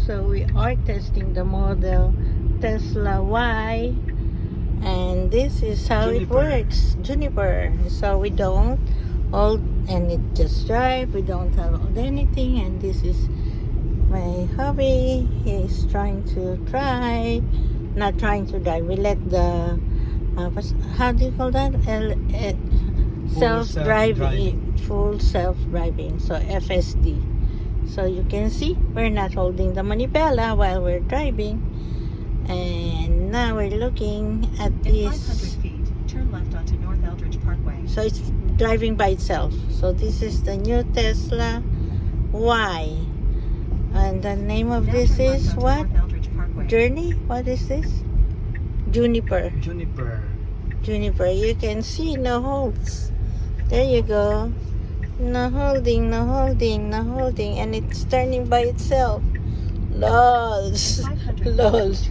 So we are testing the model Tesla Y, and this is how it works. Juniper. So we don't hold, and it just drive. We don't hold anything, and this is my hubby. He's trying to try, not trying to drive. We let the how do you call that? Self-driving, full self-driving. So FSD. So you can see we're not holding the manivela while we're driving. And now we're looking at this. In 500 feet, turn left onto North Eldridge Parkway. So it's driving by itself. So this is the new Tesla Y. And the name of this is what? Journey? What is this? Juniper. Juniper. You can see no holds. There you go. No holding, no holding, no holding. And it's turning by itself. Lols. Lols.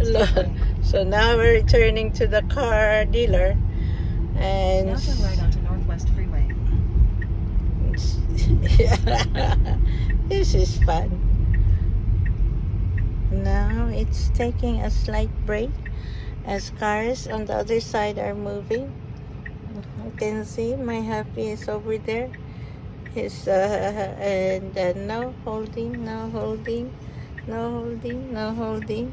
Lol. So now we're returning to the car dealer. And now turn right onto Northwest Freeway. This is fun. Now it's taking a slight break as cars on the other side are moving. You can see my hubby is over there. He's and no holding, no holding, no holding, no holding.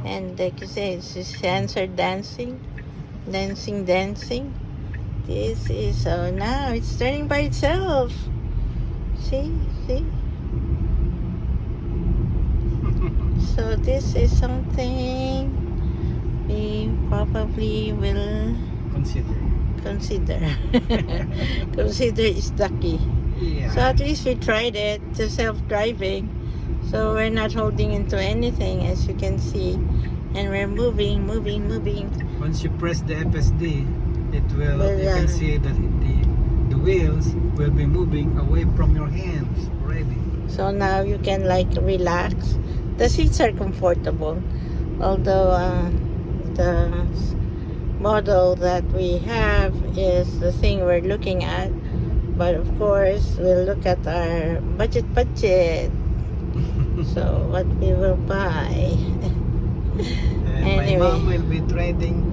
And like you say, his hands are dancing, dancing, dancing. This is so now it's turning by itself. See. So this is something we probably will consider. Consider is the key. Yeah. So at least we tried it, the self-driving. So we're not holding into anything, as you can see, and we're moving. Once you press the FSD, it will. You can see that the wheels will be moving away from your hands already. So now you can like relax. The seats are comfortable, although the model that we have is the thing we're looking at. But of course, we'll look at our budget. So what we will buy. And anyway. my mom will be trading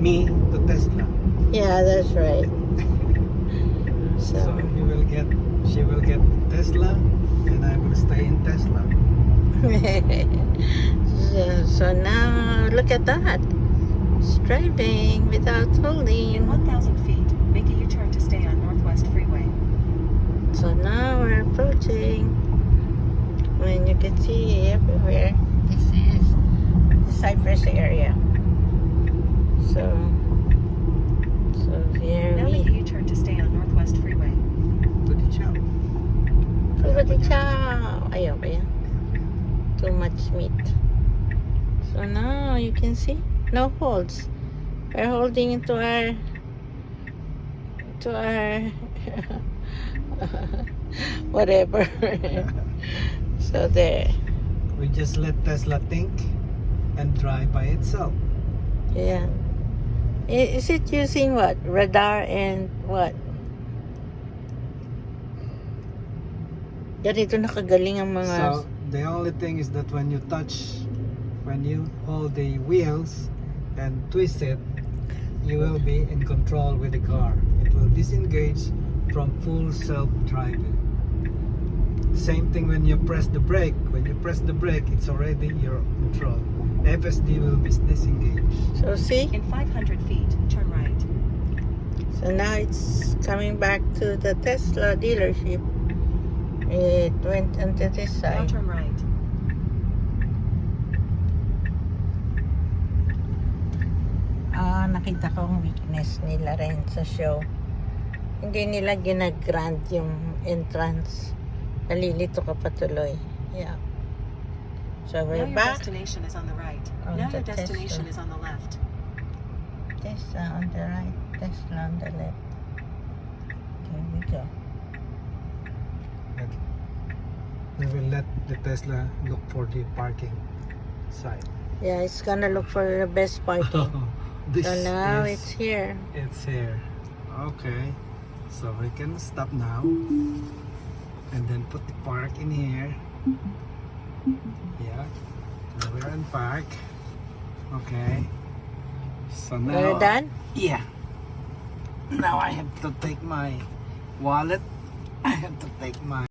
me to Tesla. Yeah, that's right. So she will get Tesla, and I will stay in Tesla. So now look at that. It's driving without holding. In 1,000 feet, make a U-turn to stay on Northwest Freeway. So now we're approaching. And you can see everywhere. This is the Cypress area. So here Now make a U-turn to stay on Northwest Freeway. Chow. Ayaw ba yan? Too much meat. So now you can see no holds. We're holding into our whatever. So there. We just let Tesla think and drive by itself. Yeah. Is it using what? Radar and what? Ganito nakagaling ang mga... So the only thing is that when you hold the wheels and twist it, you will be in control with the car. It will disengage from full self-driving. Same thing when you press the brake. When you press the brake, it's already your control. FSD will be disengaged. So see? In 500 feet, turn right. So now it's coming back to the Tesla dealership. It went onto this Now side. turn right. Nakita ko ang weakness nila rin sa show. Hindi nila ginagrant yung entrance. Nalilito ka patuloy. Yeah. So Now we're your back. destination is on the right. On Now the your destination Tesla. is on the left. Tesla on the right. Tesla on the left. Here we go. We will let the Tesla look for the parking side. Yeah, it's gonna look for the best parking. So now it's here. It's here. Okay. So we can stop now. and then put the park in here. Yeah, so we're in park. Okay, so now We're done? yeah, now I have to take my wallet. I have to take my